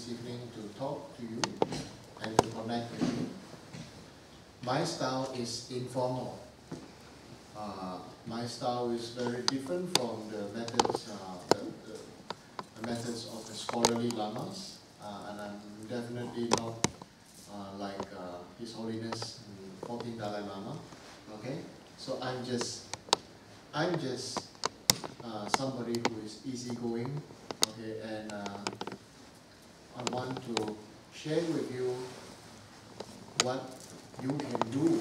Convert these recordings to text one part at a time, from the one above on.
this evening to talk to you and to connect with you. My style is informal. My style is very different from the methods, the methods of the scholarly lamas, and I'm definitely not like His Holiness 14th Dalai Lama. Okay, so I'm just somebody who is easygoing. Okay, and I want to share with you what you can do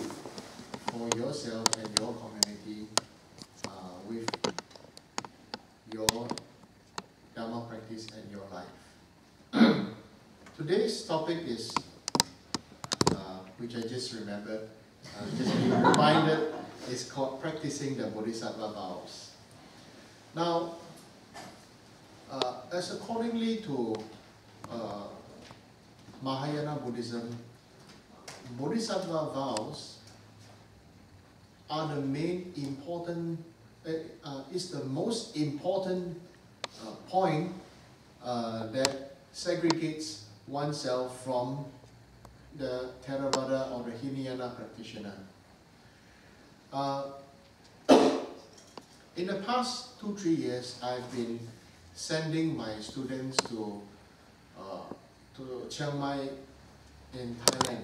for yourself and your community with your Dharma practice and your life. Today's topic is, which I just remembered, just being reminded, is called Practicing the Bodhisattva Vows. Now, as accordingly to Mahayana Buddhism, Bodhisattva vows are the main important, is the most important point that segregates oneself from the Theravada or the Hinayana practitioner. In the past 2-3 years, I've been sending my students to Chiang Mai in Thailand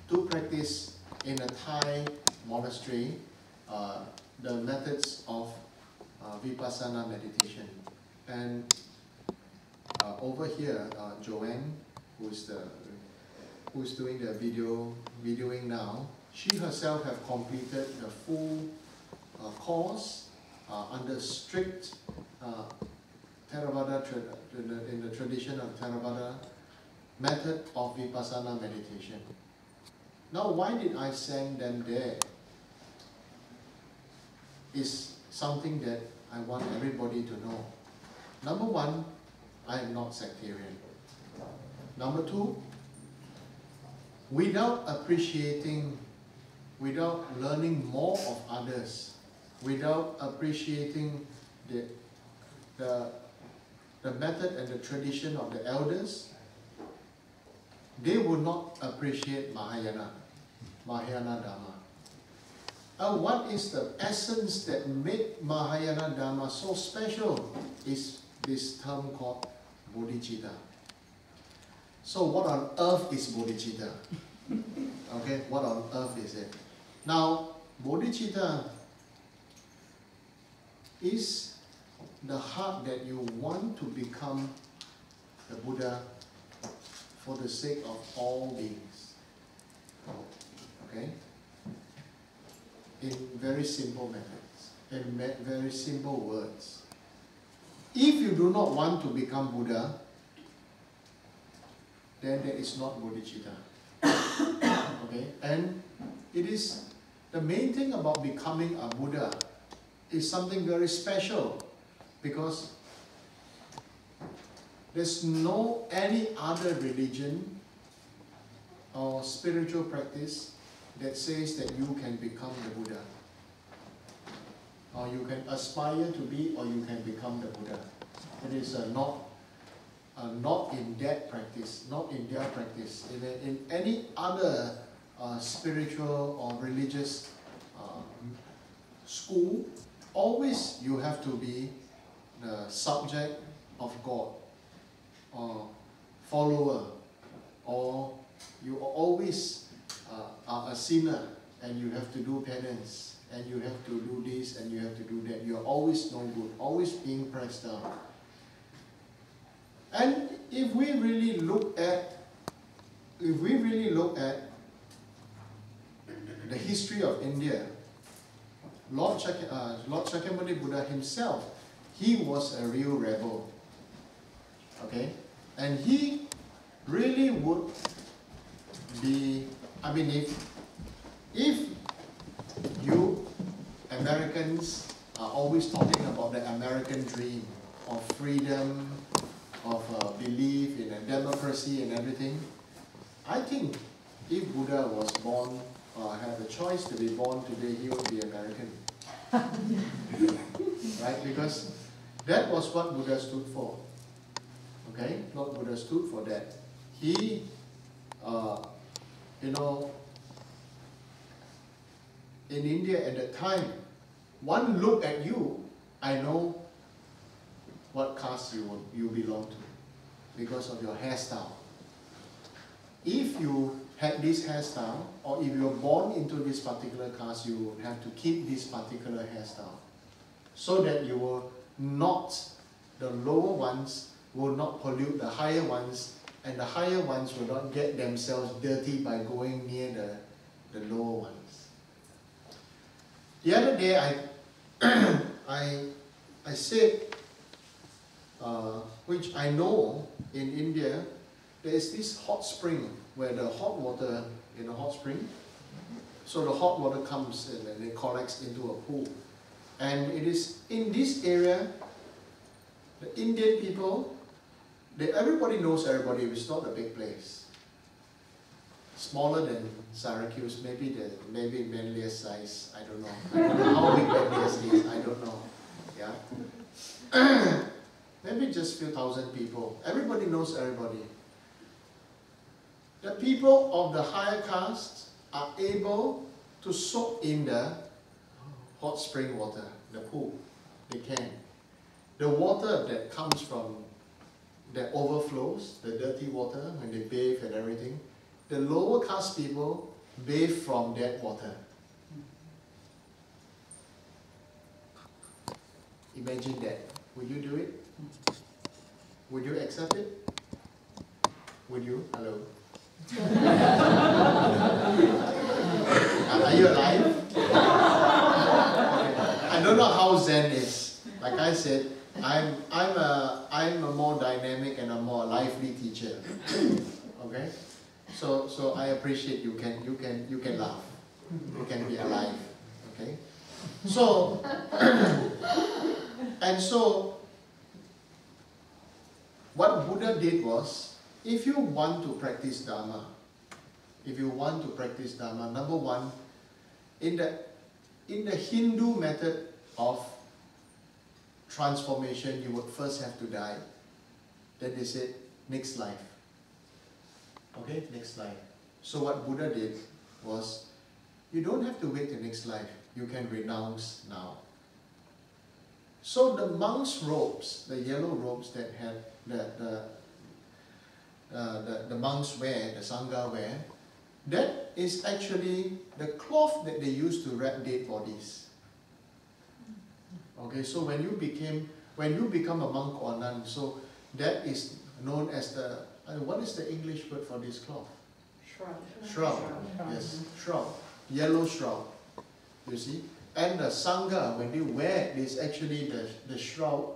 to practice in a Thai monastery the methods of Vipassana meditation. And over here, Joanne, who's doing the videoing now, she herself have completed the full course under strict Theravada, in the tradition of Theravada method of Vipassana meditation. Now, why did I send them there? Is something that I want everybody to know. Number one, I am not sectarian. Number two, without appreciating, without learning more of others, without appreciating the method and the tradition of the elders, they would not appreciate Mahayana Dharma. What is the essence that made Mahayana Dharma so special is this term called bodhichitta. So what on earth is bodhichitta? Okay, what on earth is it? Now, bodhichitta is the heart that you want to become the Buddha for the sake of all beings. Okay? In very simple methods, in very simple words. If you do not want to become Buddha, then there is not bodhicitta. Okay? And it is the main thing about becoming a Buddha is something very special, because there's no any other religion or spiritual practice that says that you can become the Buddha, or you can aspire to be, or you can become the Buddha. It is not in that practice, not in their practice. In any other spiritual or religious school, always you have to be the subject of God, or follower, or you always are a sinner and you have to do penance, and you have to do this and you have to do that. You're always no good, always being pressed down. And if we really look at the history of India, Lord Shakyamuni Buddha himself, he was a real rebel. Okay? And he really would be, I mean, if you Americans are always talking about the American dream of freedom, of belief in a democracy and everything, I think if Buddha was born, had the choice to be born today, he would be American. Right? Because that was what Buddha stood for. Okay, Lord Buddha stood for that. He, you know, in India at that time, one look at you, I know what caste you belong to because of your hairstyle. If you had this hairstyle, or if you were born into this particular caste, you would have to keep this particular hairstyle, so that you will not, the lower ones will not pollute the higher ones, and the higher ones will not get themselves dirty by going near the lower ones. The other day I said, which I know in India, there is this hot spring where the hot water in a hot spring, so the hot water comes in and it collects into a pool. And it is in this area, the Indian people, everybody knows everybody. It's not a big place. Smaller than Syracuse, maybe Manlius size. I don't know. I don't know how big Manlius is. I don't know. Yeah. Maybe just a few thousand people. Everybody knows everybody. The people of the higher caste are able to soak in the hot spring water, the pool. They can. The water that comes from, that overflows, the dirty water, when they bathe and everything, the lower caste people bathe from that water. Imagine that. Would you do it? Would you accept it? Would you? Hello? Are you alive? I don't know how Zen is. Like I said, I'm a more dynamic and a more lively teacher. Okay? So I appreciate you can laugh. You can be alive. Okay? So and so what Buddha did was, if you want to practice Dharma, number one, in the Hindu method of transformation, you would first have to die. Then they said, next life. Okay, next life. So what Buddha did was, you don't have to wait till next life. You can renounce now. So the monks' robes, the yellow robes that had the monks wear, the Sangha wear, that is actually the cloth that they used to wrap dead bodies. Okay, so when you become a monk or nun, so that is known as the, what is the English word for this cloth? Shroud. Shroud. Yes, shroud. Yellow shroud. You see? And the Sangha, when they wear it, is actually the shroud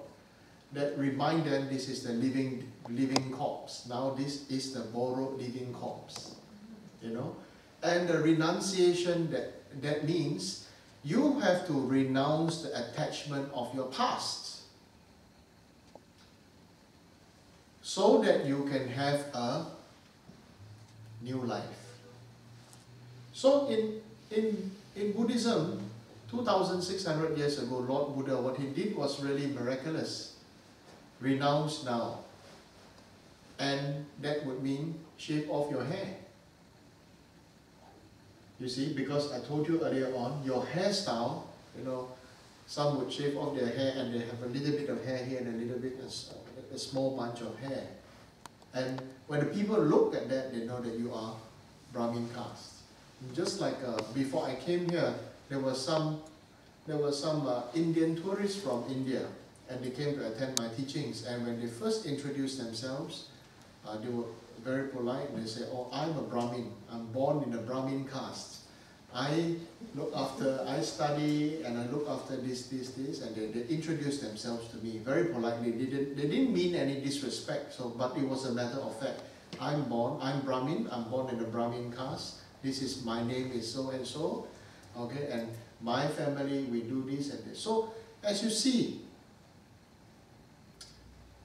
that remind them this is the living corpse. Now this is the borrowed living corpse. You know? And the renunciation, that means you have to renounce the attachment of your past, so that you can have a new life. So in Buddhism, 2,600 years ago, Lord Buddha, what he did was really miraculous. Renounce now. And that would mean shave off your hair. You see, because I told you earlier on, your hairstyle, you know, some would shave off their hair and they have a little bit of hair here and a little bit, a small bunch of hair. And when the people look at that, they know that you are Brahmin caste. Just like before I came here, there were some Indian tourists from India, and they came to attend my teachings. And when they first introduced themselves, they were very polite. And they say, "Oh, I'm a Brahmin. I'm born in a Brahmin caste. I study and I look after this, and they introduced themselves to me very politely. They didn't mean any disrespect. So, but it was a matter of fact. I'm Brahmin. I'm born in a Brahmin caste. My name is so and so. Okay, and my family, we do this and this." So, as you see,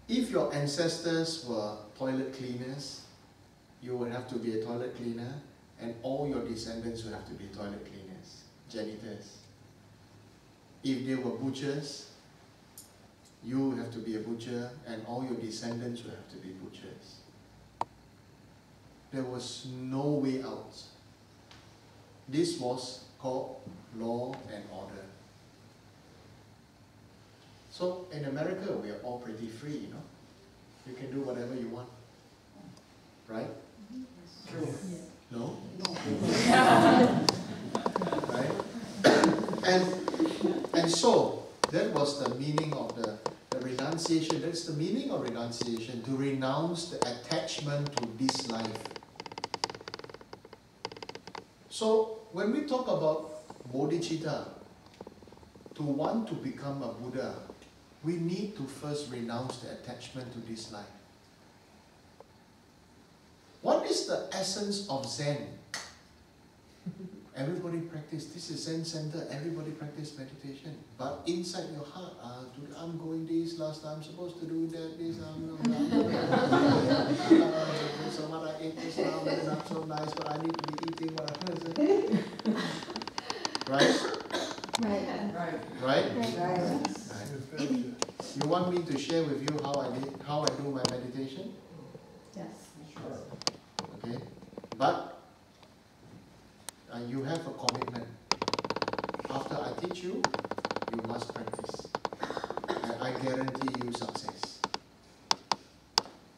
if your ancestors were toilet cleaners, you would have to be a toilet cleaner, and all your descendants would have to be toilet cleaners, janitors. If they were butchers, you have to be a butcher and all your descendants will have to be butchers. There was no way out. This was called law and order. So in America, we are all pretty free, you know. You can do whatever you want. Right? True. No? Right? And so, that was the meaning of the renunciation. That's the meaning of renunciation, to renounce the attachment to this life. So, when we talk about bodhichitta, to want to become a Buddha, we need to first renounce the attachment to this life. What is the essence of Zen? Everybody practice. This is Zen center. Everybody practice meditation. But inside your heart, I'm going this, last time I'm supposed to do that, this, so what I ate just now, maybe not so nice, but I need to be eating what I Right? Right? You want me to share with you how I do my meditation? Yes. Sure. Okay? But you have a commitment. After I teach you, you must practice. And I guarantee you success.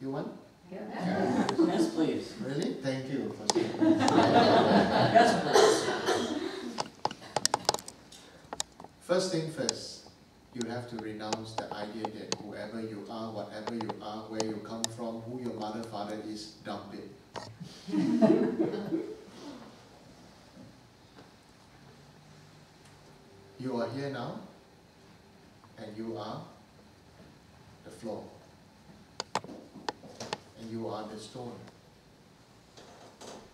You want? Yeah. Yes, please. Really? Thank you for saying Yes, please. First thing first, you have to renounce the idea that whoever you are, whatever you are, where you come from, who your mother, father is, dump it. You are here now, and you are the floor, and you are the stone.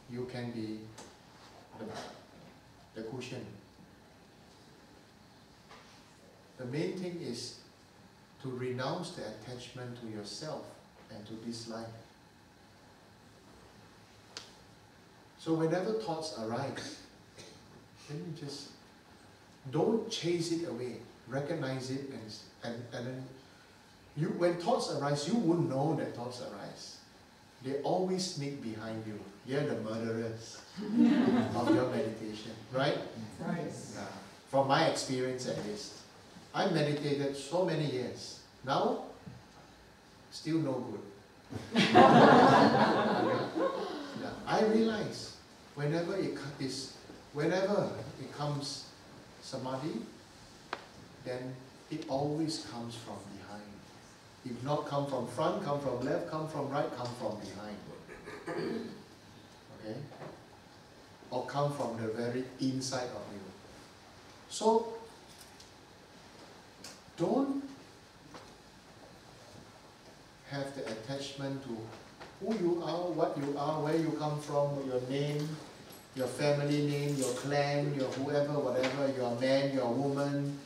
You can be the cushion. The main thing is to renounce the attachment to yourself and to this life. So whenever thoughts arise, then you just don't chase it away. Recognize it, and then when thoughts arise, you wouldn't know that thoughts arise. They always sneak behind you. They're the murderers of your meditation, right? Right. From my experience at least. I meditated so many years. Now, still no good. I realize whenever it comes samadhi, then it always comes from behind. If not come from front, come from left, come from right, come from behind. Okay? Or come from the very inside of you. So, don't have the attachment to who you are, what you are, where you come from, your name, your family name, your clan, your whoever, whatever, you are man, you are woman,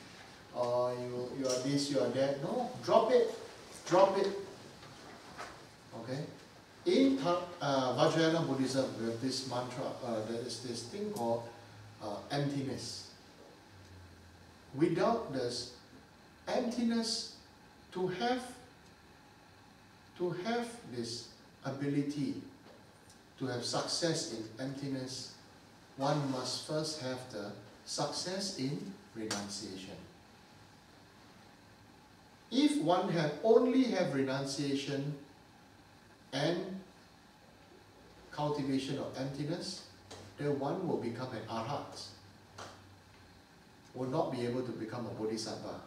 or you are this, you are that. No, drop it. Drop it. Okay? In Vajrayana Buddhism, we have this mantra, there is this thing called emptiness. Without this emptiness, to have this ability to have success in emptiness, one must first have the success in renunciation. If one only have renunciation and cultivation of emptiness, then one will become an arhat, will not be able to become a bodhisattva.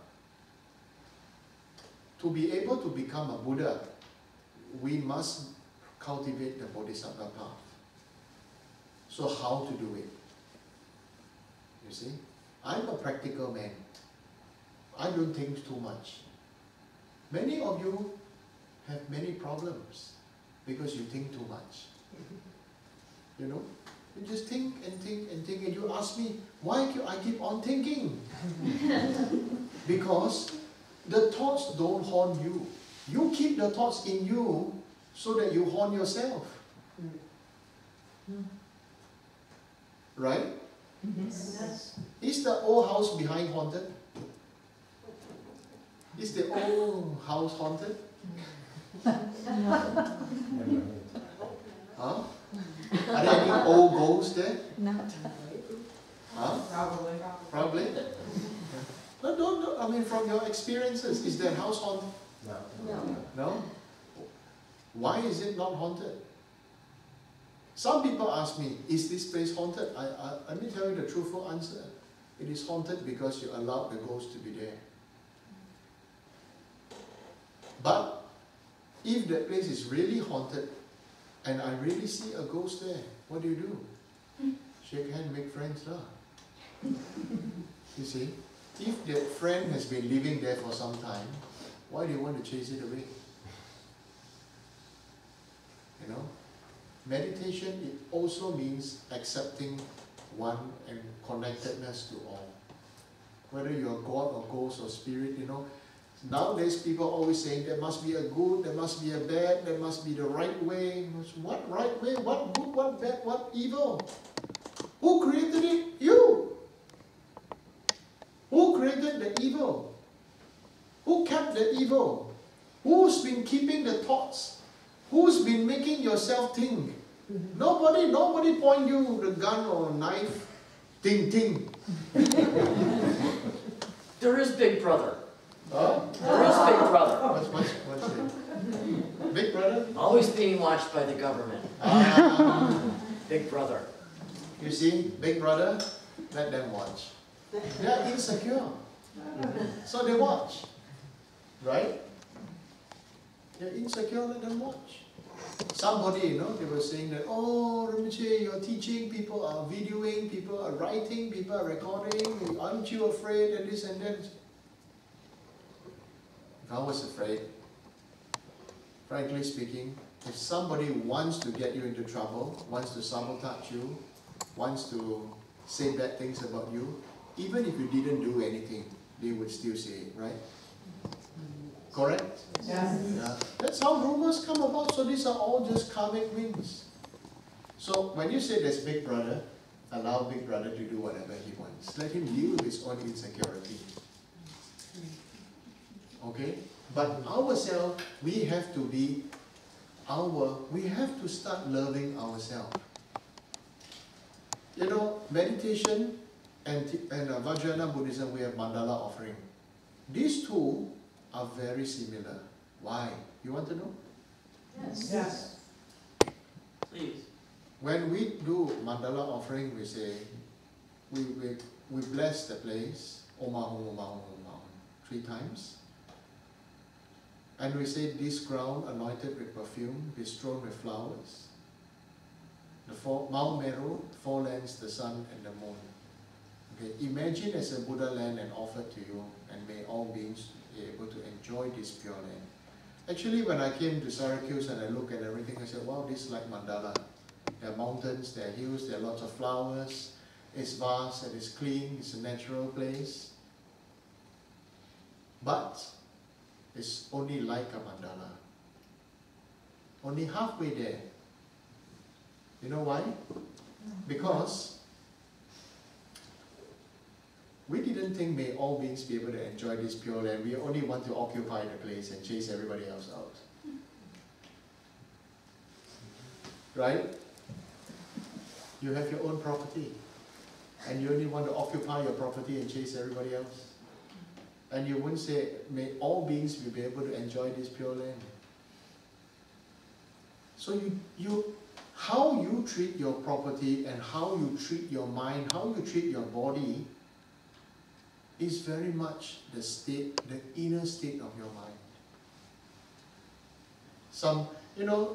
To be able to become a Buddha, we must cultivate the bodhisattva path. So how to do it? You see? I'm a practical man. I don't think too much. Many of you have many problems because you think too much. You know? You just think and think and think, and you ask me, why I keep on thinking? Because the thoughts don't haunt you. You keep the thoughts in you so that you haunt yourself. Right? Yes. Is the old house behind haunted? Is the old house haunted? Huh? Are there any old ghosts there? No. Huh? Probably. Probably. No, I mean, from your experiences, is that house haunted? No. No? Why is it not haunted? Some people ask me, is this place haunted? Let me tell you the truthful answer. It is haunted because you allowed the ghost to be there. But if that place is really haunted and I really see a ghost there, what do? Shake hand, make friends lah. You see? If that friend has been living there for some time, why do you want to chase it away? You know? Meditation, it also means accepting one and connectedness to all. Whether you're God or ghost or spirit, you know. Nowadays people always saying there must be a good, there must be a bad, there must be the right way. What right way? What good, what bad, what evil? Who created it? You! Who created the evil? Who kept the evil? Who's been keeping the thoughts? Who's been making yourself think? Nobody point you the gun or knife. Ting. There is Big Brother. Huh? There is Big Brother. What's it? Big brother? Always being watched by the government. Big Brother. You see, Big Brother, let them watch. They are insecure. So they watch. Right? They're insecure, let them watch. Somebody, you know, they were saying that, oh, Rinpoche, you're teaching, people are videoing, people are writing, people are recording, aren't you afraid, and this and that. If I was afraid, frankly speaking, if somebody wants to get you into trouble, wants to sabotage you, wants to say bad things about you, even if you didn't do anything, they would still say it, right? Correct? Yes. Yeah. That's how rumors come about, so these are all just karmic winds. So when you say there's Big Brother, allow Big Brother to do whatever he wants. Let him deal with his own insecurity. Okay? But ourselves, we have to start loving ourselves. You know, meditation and Vajrayana Buddhism, we have Mandala offering. These two are very similar. Why? You want to know? Yes. Please. When we do Mandala offering, we say, we bless the place, Om Ahum, Om Ahum, Om Ahum, 3 times. And we say, this ground anointed with perfume, be strewn with flowers. Mount Meru, 4 lands, the sun and the moon. Okay, imagine as a Buddha land and offered to you, and may all beings be able to enjoy this pure land. Actually, when I came to Syracuse and I looked at everything, I said, wow, this is like Mandala. There are mountains, there are hills, there are lots of flowers. It's vast and it's clean, it's a natural place. But it's only like a mandala. Only halfway there. You know why? Because we didn't think may all beings be able to enjoy this pure land. We only want to occupy the place and chase everybody else out. Right? You have your own property. And you only want to occupy your property and chase everybody else. And you wouldn't say, may all beings be able to enjoy this pure land. So how you treat your property and how you treat your mind, how you treat your body is very much the state, the inner state of your mind.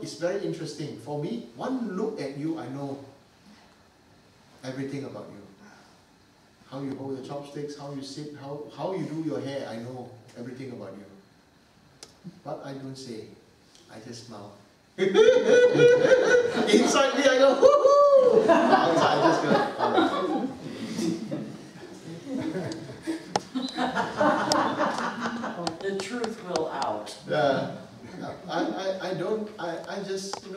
It's very interesting. For me, one look at you, I know everything about you. How you hold your chopsticks, how you sit, how you do your hair, I know everything about you. But I don't say, I just smile. Inside me I go, woohoo! Outside I just go, alright. The truth will out. I just,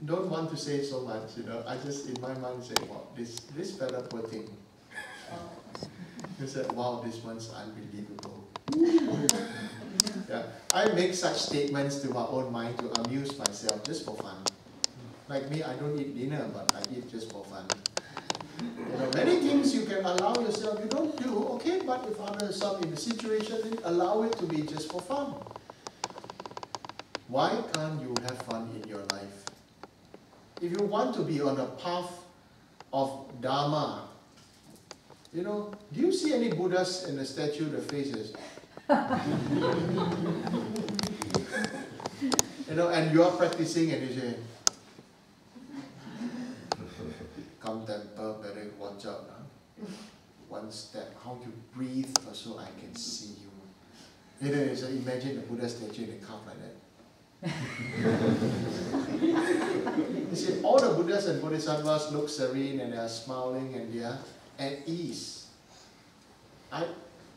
don't want to say so much, I just in my mind say, wow, this fella poor thing. He said, wow, this one's unbelievable. Yeah, I make such statements to my own mind to amuse myself, just for fun. Like me, I don't eat dinner, but I eat just for fun. You know, many things you can allow yourself, you don't do, okay, but if others are in a situation, then allow it to be just for fun. Why can't you have fun in your life? If you want to be on a path of Dharma, you know, do you see any Buddhas in the statue, the faces? You know, and you are practicing and you say, come temple, better watch out. Huh? One step, how you breathe also I can see you. You know, so imagine the Buddha statue in a cup like that. You see, all the Buddhas and Bodhisattvas look serene and they are smiling and they are at ease.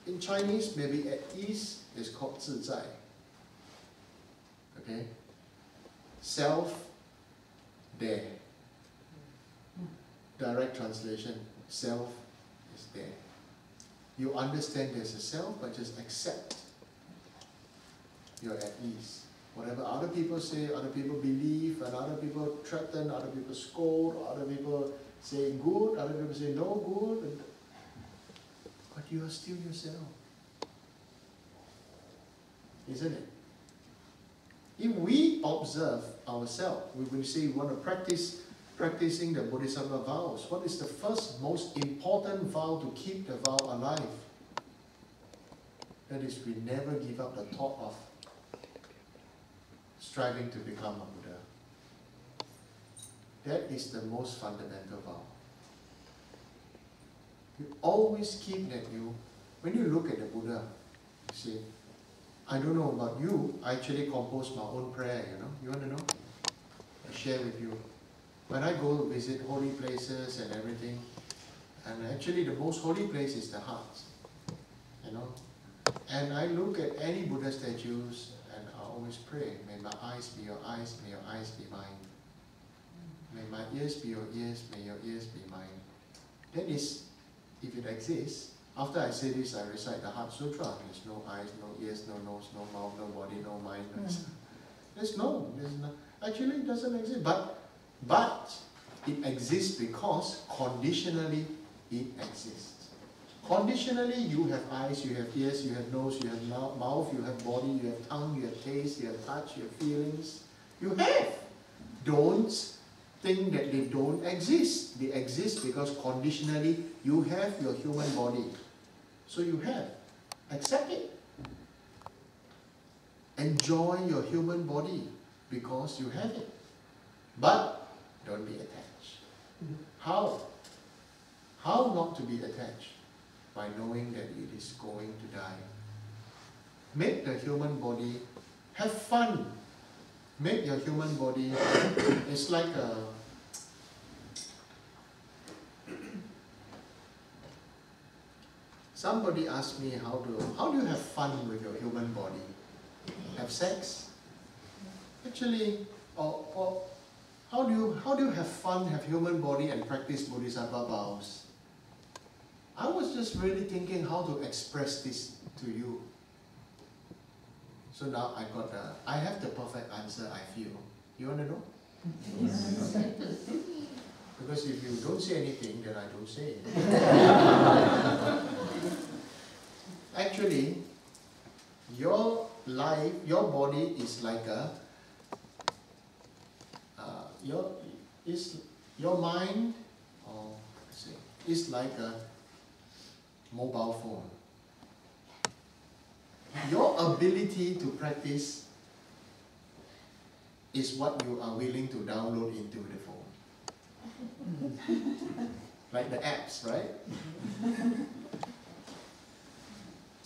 In Chinese, maybe at ease is called 自在. Okay? Self, there. Direct translation, self is there. You understand there's a self, but just accept. You're at ease. Whatever other people say, other people believe, and other people threaten, other people scold, other people say good, other people say no good, but you are still yourself. Isn't it? If we observe ourselves, we will say we want to practicing the Bodhisattva vows. What is the first most important vow to keep the vow alive? That is, we never give up the thought of striving to become a Buddha. That is the most fundamental vow. You always keep that when you look at the Buddha, you say, I don't know about you, I actually compose my own prayer, you know. You want to know? I share with you. When I go visit holy places and everything, and actually the most holy place is the heart, you know. And I look at any Buddha statues and I always pray, may my eyes be your eyes, may your eyes be mine. May my ears be your ears, may your ears be mine. That is, if it exists, after I say this, I recite the Heart Sutra. There's no eyes, no ears, no nose, no mouth, no body, no mind. There's no. Actually it doesn't exist. But it exists because conditionally it exists. Conditionally you have eyes, you have ears, you have nose, you have mouth, you have body, you have tongue, you have taste, you have touch, you have feelings. You have. Don't think that they don't exist. They exist because conditionally you have your human body. So you have. Accept it. Enjoy your human body because you have it. But don't be attached. How? How not to be attached? By knowing that it is going to die. Make the human body, have fun. Make your human body, it's like a, somebody asked me how do you have fun with your human body? Have sex? Actually, or how do you have fun, have human body and practice Bodhisattva vows? I was just really thinking how to express this to you. So now I have the perfect answer, I feel. You want to know? Yes. Okay. Because if you don't say anything, then I don't say it. Actually, your life, your body is like a, your mind, is like a mobile phone. Your ability to practice is what you are willing to download into the phone. Like the apps, right?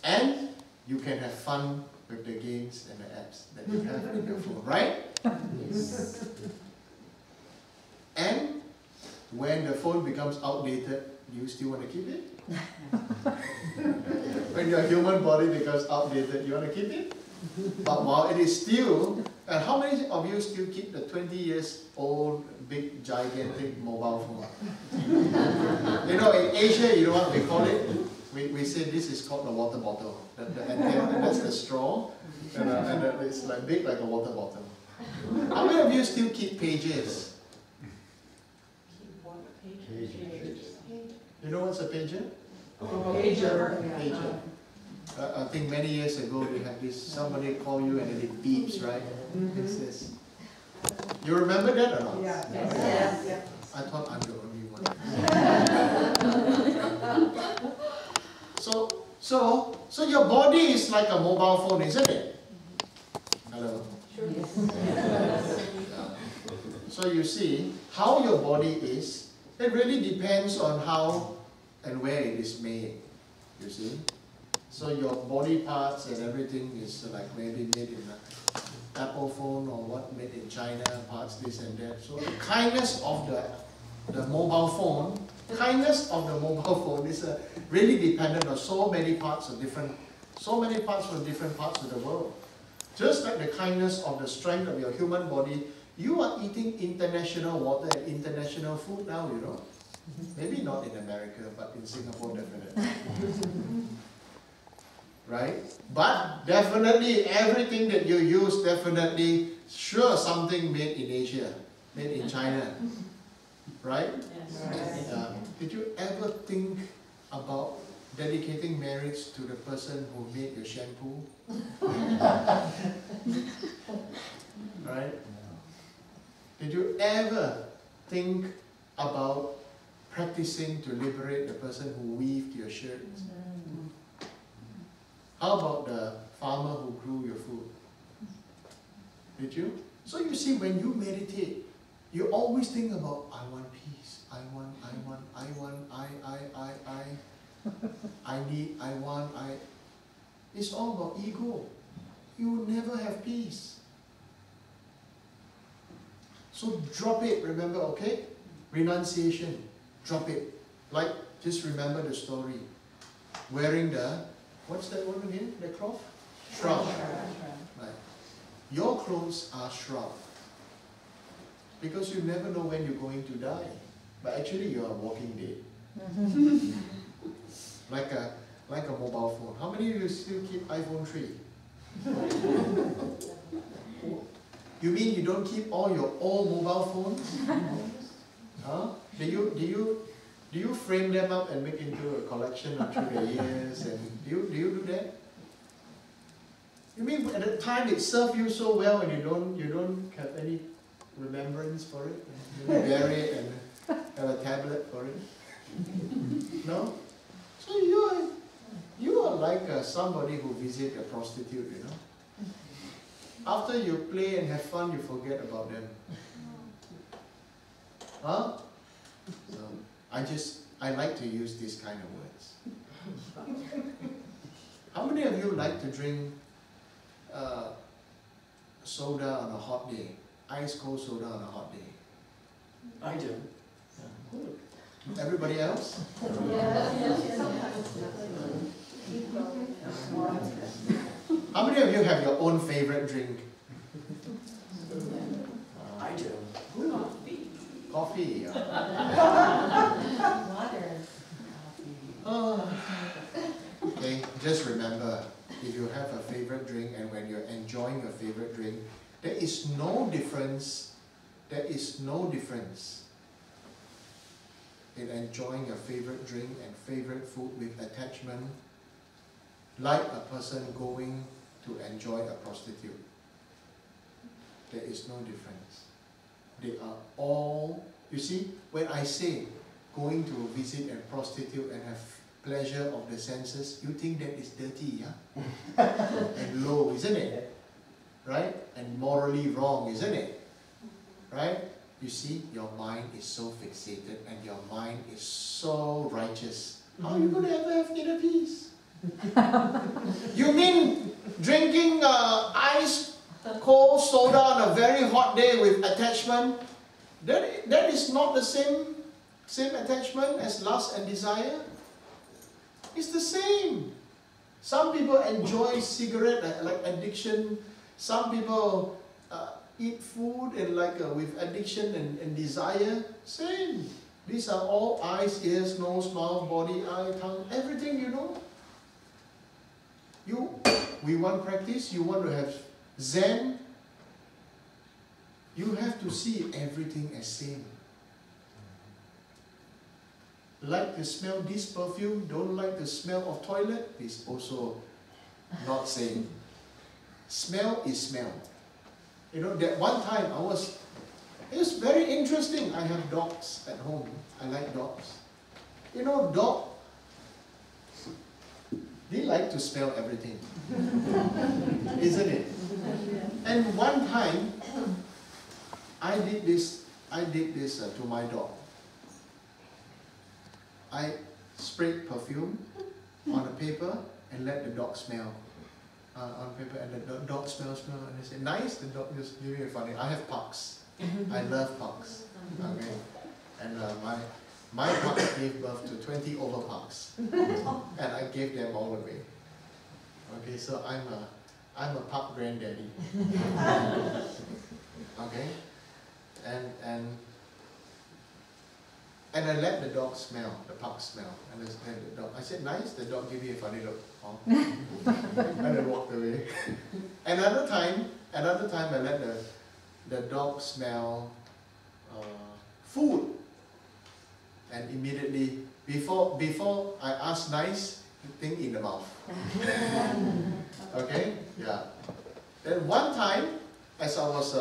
And you can have fun with the games and the apps that you have in your phone, right? Yes. And when the phone becomes outdated, do you still want to keep it? When your human body becomes outdated, you want to keep it? But while it is still, and how many of you still keep the 20 years old, big, gigantic mobile phone? You know, in Asia, you know what we call it? We say this is called a water bottle. And that's the straw, and it's like big like a water bottle. How many of you still keep pages? Keep what? Pages. You know what's a pager? Pager. Pager. I think many years ago we had this, somebody call you and then it beeps, right? It says, you remember that or not? Yeah. Yes. I thought I'm the only one. So your body is like a mobile phone, isn't it? Hello? So you see, how your body is, it really depends on how and where it is made, you see. So your body parts and everything is like maybe made in an Apple phone or what, made in China, parts this and that. So the kindness of the mobile phone, is really dependent on so many parts from different parts of the world. Just like the kindness of the strength of your human body, you are eating international water and international food now, you know. Maybe not in America, but in Singapore definitely. Right? But definitely everything that you use, definitely, sure something made in Asia, made in China. Right? Yes. Did you ever think about dedicating marriage to the person who made your shampoo? Right? Did you ever think about practicing to liberate the person who weaved your shirts? How about the farmer who grew your food? Did you? So you see, when you meditate, you always think about, I want peace, I need, It's all about ego. You will never have peace. So drop it, remember, okay? Renunciation, drop it. Like, just remember the story. Wearing the, what's that word again? The cloth? Shroud. Right. Your clothes are shroud. Because you never know when you're going to die. But actually you are walking dead. like a mobile phone. How many of you still keep iPhone 3? You mean you don't keep all your old mobile phones? Huh? Do you frame them up and make into a collection through the years? And do you do that? You mean at the time it served you so well and you don't have any remembrance for it? You bury it and have a tablet for it? No? So you are like somebody who visits a prostitute, you know? After you play and have fun, you forget about them. Huh? So I like to use these kind of words. How many of you like to drink soda on a hot day? Ice cold soda on a hot day? I do. Everybody else? How many of you have your own favorite drink? I do. Coffee. Okay, just remember, if you have a favorite drink and when you're enjoying your favorite drink, there is no difference in enjoying your favorite drink and favorite food with attachment, like a person going to enjoy a prostitute. There is no difference. They are all, you see, when I say going to visit a prostitute and have pleasure of the senses, you think that is dirty, yeah? And low, isn't it? Right? And morally wrong, isn't it? Right? You see, your mind is so fixated and your mind is so righteous. How are you going to ever have inner peace? You mean drinking ice cold soda on a very hot day with attachment? That is not the same attachment as lust and desire. It's the same. Some people enjoy cigarette like addiction. Some people eat food and with addiction and desire. Same. These are all eyes, ears, nose, mouth, body, eye, tongue, everything, you know. We want practice, you want to have Zen. You have to see everything as same. Like the smell this perfume, don't like the smell of toilet, is also not same. Smell is smell. You know, that one time it was very interesting. I have dogs at home. I like dogs. You know, dog, they like to smell everything. Isn't it? And one time, I did this to my dog. I sprayed perfume on a paper and let the dog smell on paper, and the dog smell, and they say, nice, the dog just give me a funny. I have pugs. I love pugs. Okay? And my pug gave birth to 20 over pugs. And I gave them all away. Okay, so I'm a pug granddaddy. Okay? And I let the dog smell, the pug smell. And the dog, I said, nice, the dog gave me a funny look. Oh. And I walked away. Another time I let the dog smell food. And immediately, before I ask nice, thing in the mouth. Okay? Yeah. Then one time, as I was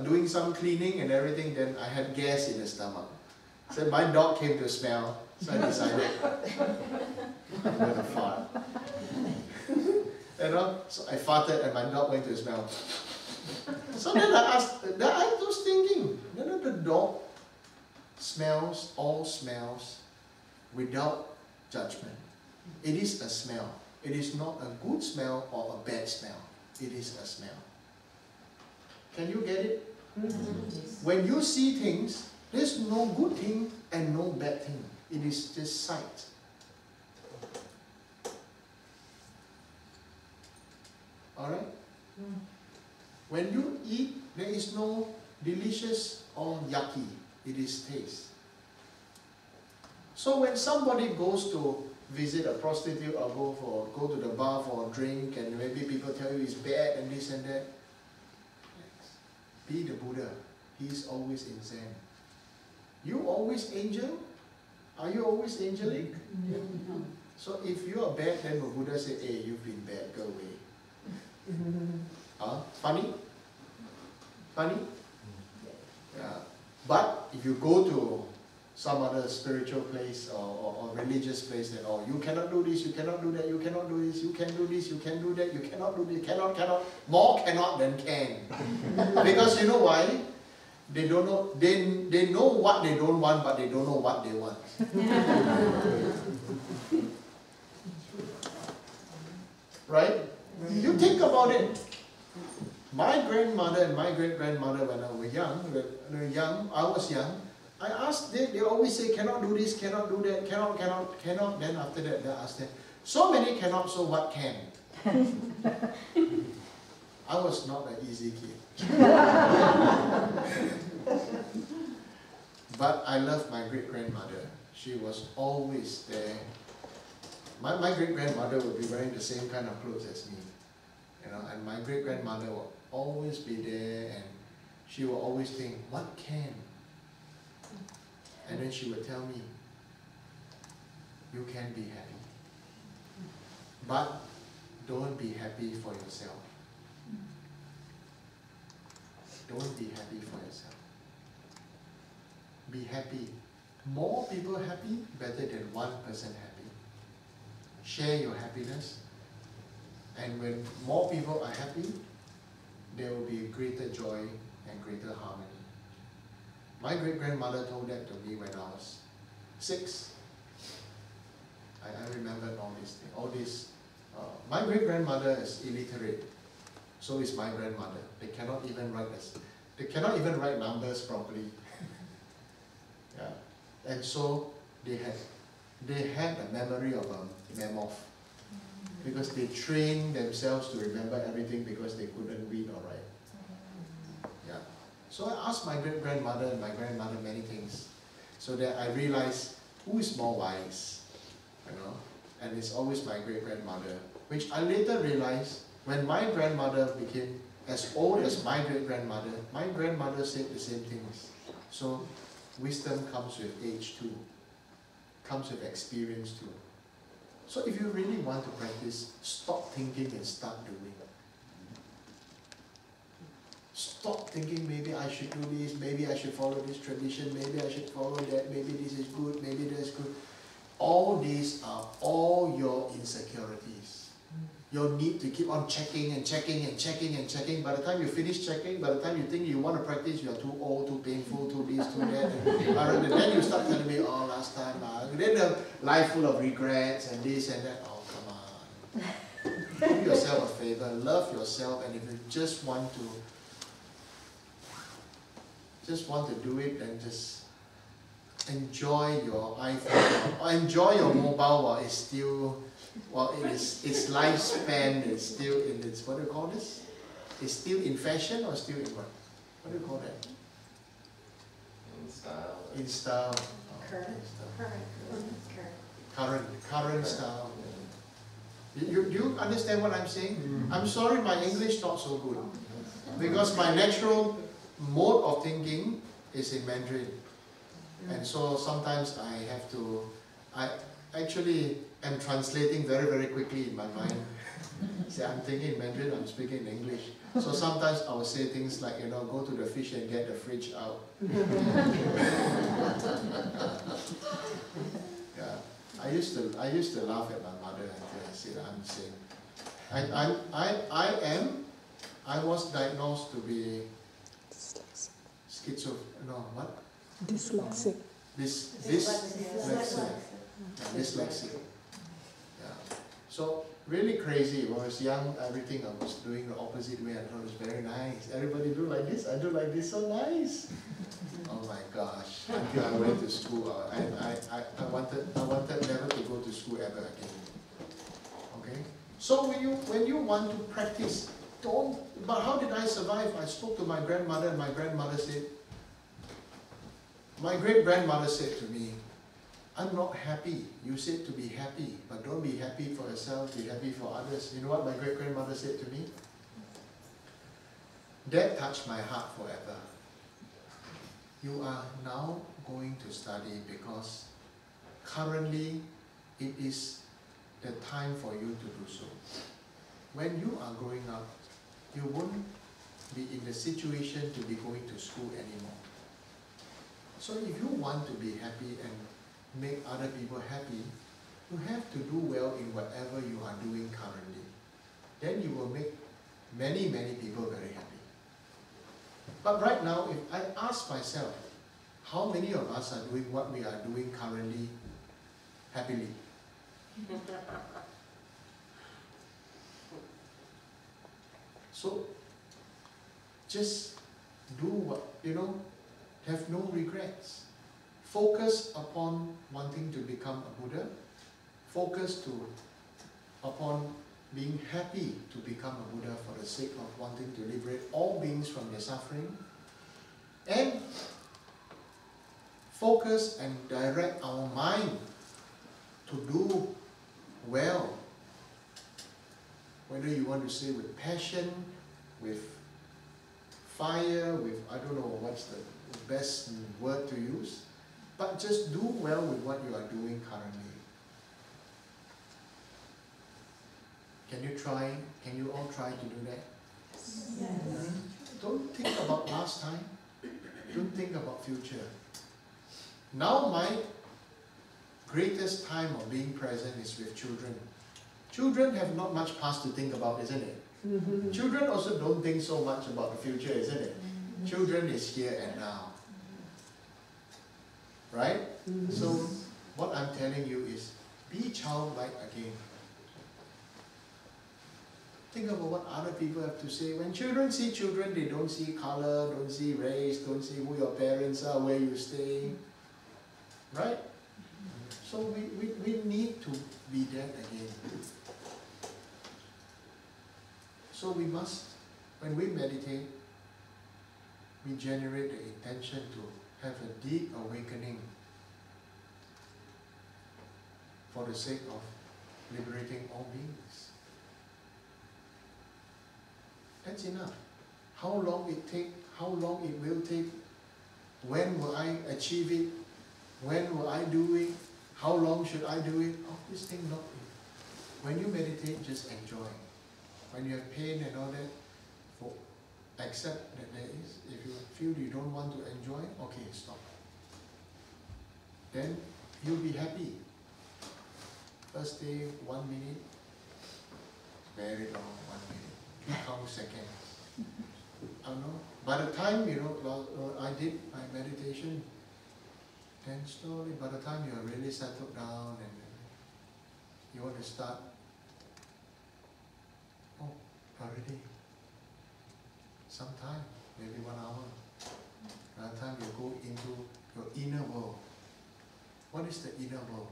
doing some cleaning and everything, then I had gas in the stomach. So my dog came to smell, so I decided I'm going to fart. You know, so I farted and my dog went to smell. So then I was thinking, you know, the dog smells, all smells, without judgment. It is a smell. It is not a good smell or a bad smell. It is a smell. Can you get it? Mm-hmm. When you see things, there's no good thing and no bad thing. It is just sight. Alright? Mm. When you eat, there is no delicious or yucky. It is taste. So when somebody goes to visit a prostitute or go to the bar for a drink, and maybe people tell you it's bad and this and that, be the Buddha. He's always in Zen. You always angel? Are you always angelic? No. So if you are bad, then the Buddha say, hey, you've been bad, go away. Huh? Funny? Funny? Yeah. But if you go to some other spiritual place or religious place, then, oh, you cannot do this, you cannot do that, you cannot do this, you can do this, you can do that, you cannot do this, cannot, more cannot than can. Because you know why? They don't know, they know what they don't want, but they don't know what they want. Right? You think about it. My grandmother and my great-grandmother, when I was young, I asked them, they always say, cannot do this, cannot do that, cannot. Then after that, I asked them, so many cannot, so what can? I was not an easy kid. But I love my great-grandmother. She was always there. My great-grandmother would be wearing the same kind of clothes as me. You know, and my great-grandmother will always be there, and she will always think, what can? And then she would tell me, you can be happy. But don't be happy for yourself. Don't be happy for yourself. Be happy. More people happy, better than one person happy. Share your happiness. And when more people are happy, there will be greater joy and greater harmony. My great-grandmother told that to me when I was 6. I remembered all this. My great-grandmother is illiterate, so is my grandmother. They cannot even write numbers properly. Yeah. And so they had a memory of a mammoth, because they trained themselves to remember everything because they couldn't read or write. Yeah. So I asked my great-grandmother and my grandmother many things. So that I realize who is more wise, you know, and it's always my great-grandmother, which I later realized when my grandmother became as old as my grandmother said the same things. So wisdom comes with age too, comes with experience too. So if you really want to practice, stop thinking and start doing. Stop thinking, maybe I should do this, maybe I should follow this tradition, maybe I should follow that, maybe this is good, maybe that's good. All these are all your insecurities. Your need to keep on checking and checking and checking and checking. By the time you finish checking, by the time you think you want to practice, you are too old, too painful, too this, too that. And then you start telling me, oh, last time. Then a life full of regrets and this and that. Oh, come on. Do yourself a favor, love yourself, and if you just want to do it, then just enjoy your iPhone, or enjoy your mobile while it's still, its lifespan is still in its, what do you call this? It's still in fashion or still in what? What do you call that? In style. In style. Current style. You understand what I'm saying? I'm sorry, my English not so good. Because my natural mode of thinking is in Mandarin. And so sometimes I actually am translating very, very quickly in my mind. See, I'm thinking in Mandarin, I'm speaking in English. So sometimes I will say things like, go to the fish and get the fridge out. Yeah. I used to laugh at my mother until I said, I was diagnosed to be Dyslexic. Dyslexic. Yeah. So really crazy. When I was young, everything I was doing the opposite way. I thought it was very nice. Everybody do like this. I do like this. So nice. Oh my gosh! Until I went to school, I wanted never to go to school ever again. Okay. So when you want to practice, don't. But how did I survive? I spoke to my grandmother, and my grandmother said. My great-grandmother said to me, I'm not happy. You said to be happy, but don't be happy for yourself, be happy for others. You know what my great-grandmother said to me? That touched my heart forever. You are now going to study because currently it is the time for you to do so. When you are growing up, you won't be in the situation to be going to school anymore. So if you want to be happy and make other people happy, you have to do well in whatever you are doing currently. Then you will make many, many people very happy. But right now, if I ask myself, how many of us are doing what we are doing currently happily? So just do what, have no regrets. Focus upon wanting to become a Buddha. Focus upon being happy to become a Buddha for the sake of wanting to liberate all beings from their suffering. And focus and direct our mind to do well. Whether you want to say with passion, with fire, with, I don't know what's the best word to use, but just do well with what you are doing currently. Can you all try to do that? Yes. Don't think about last time. Don't think about future. Now my greatest time of being present is with children. Children have not much past to think about, isn't it? Mm-hmm. Children also don't think so much about the future, isn't it? Children is here and now. Right? Mm-hmm. So what I'm telling you is be childlike again. Think about what other people have to say. When children see children, they don't see color, don't see race, don't see who your parents are, where you stay. Right? So we need to be that again. So we must, when we meditate, we generate the intention to have a deep awakening for the sake of liberating all beings. That's enough. How long it take, how long it will take, when will I achieve it, when will I do it, how long should I do it, all this thing not. When you meditate, just enjoy. When you have pain and all that, accept that there is. If you feel you don't want to enjoy, okay, stop. Then you'll be happy. First day, 1 minute, very long, 1 minute. You count seconds. I don't know. By the time, I did my meditation, then slowly, by the time you are really settled down and you want to start, oh, already. Sometime, maybe 1 hour. By the time you go into your inner world. What is the inner world?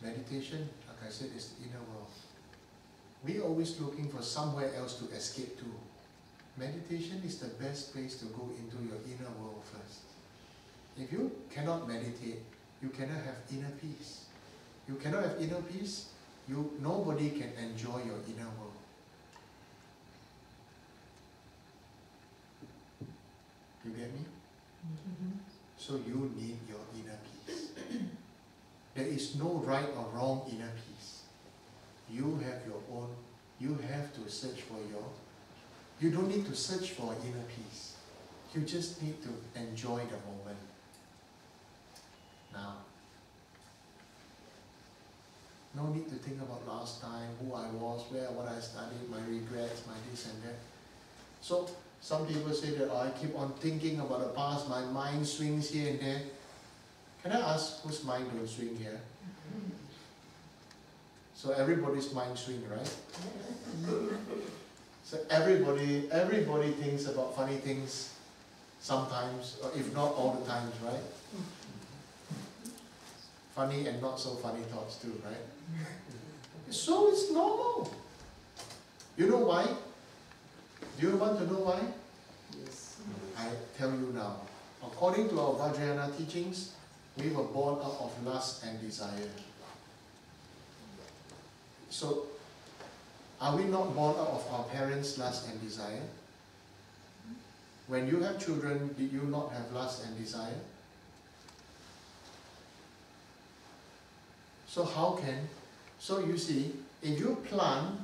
Meditation, like I said, is the inner world. We're always looking for somewhere else to escape to. Meditation is the best place to go into your inner world first. If you cannot meditate, you cannot have inner peace. You cannot have inner peace, nobody can enjoy your inner world. You get me? So you need your inner peace. There is no right or wrong inner peace. You have your own, you have to search for you don't need to search for inner peace. You just need to enjoy the moment. Now. No need to think about last time, who I was, what I studied, my regrets, my this and that. So, some people say that I keep on thinking about the past, my mind swings here and there. Can I ask whose mind don't swing here? So everybody's mind swing, right? So everybody thinks about funny things sometimes, or if not all the times, right? Funny and not so funny thoughts too, right? So it's normal. You know why? Do you want to know why? Yes. I tell you now. According to our Vajrayana teachings, we were born out of lust and desire. So, are we not born out of our parents' lust and desire? When you have children, did you not have lust and desire? So so you see, if you plant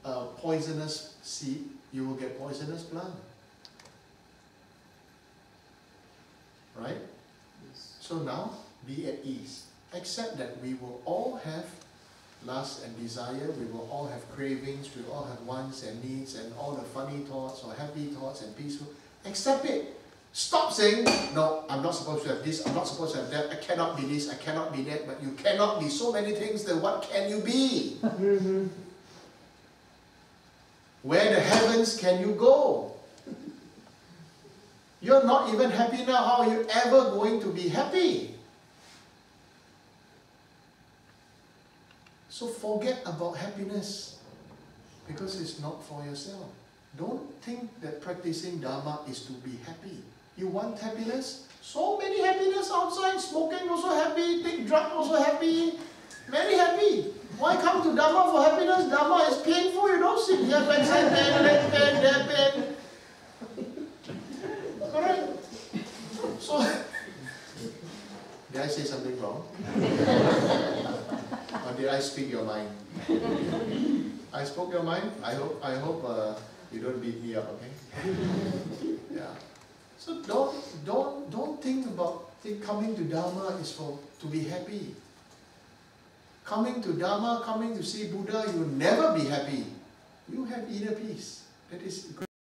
a poisonous seed, you will get poisonous plant. Right? Yes. So now, be at ease. Accept that we will all have lust and desire, we will all have cravings, we will all have wants and needs and all the funny thoughts or happy thoughts and peaceful. Accept it. Stop saying, no, I'm not supposed to have this, I'm not supposed to have that, I cannot be this, I cannot be that, but you cannot be so many things, then what can you be? Where the heavens can you go? You're not even happy now, how are you ever going to be happy? So forget about happiness, because it's not for yourself. Don't think that practicing Dharma is to be happy. You want happiness? So many happiness outside, smoking also happy, take drug also happy, very happy. Why come to Dharma for happiness? Dharma is painful, you don't sit here, backside pain, leg pain, there pain. Correct? So, did I say something wrong? Or did I speak your mind? I spoke your mind? I hope you don't beat me up, okay? Yeah. So don't think about coming to Dharma is to be happy. Coming to Dharma, coming to see Buddha, you will never be happy. You have inner peace. That is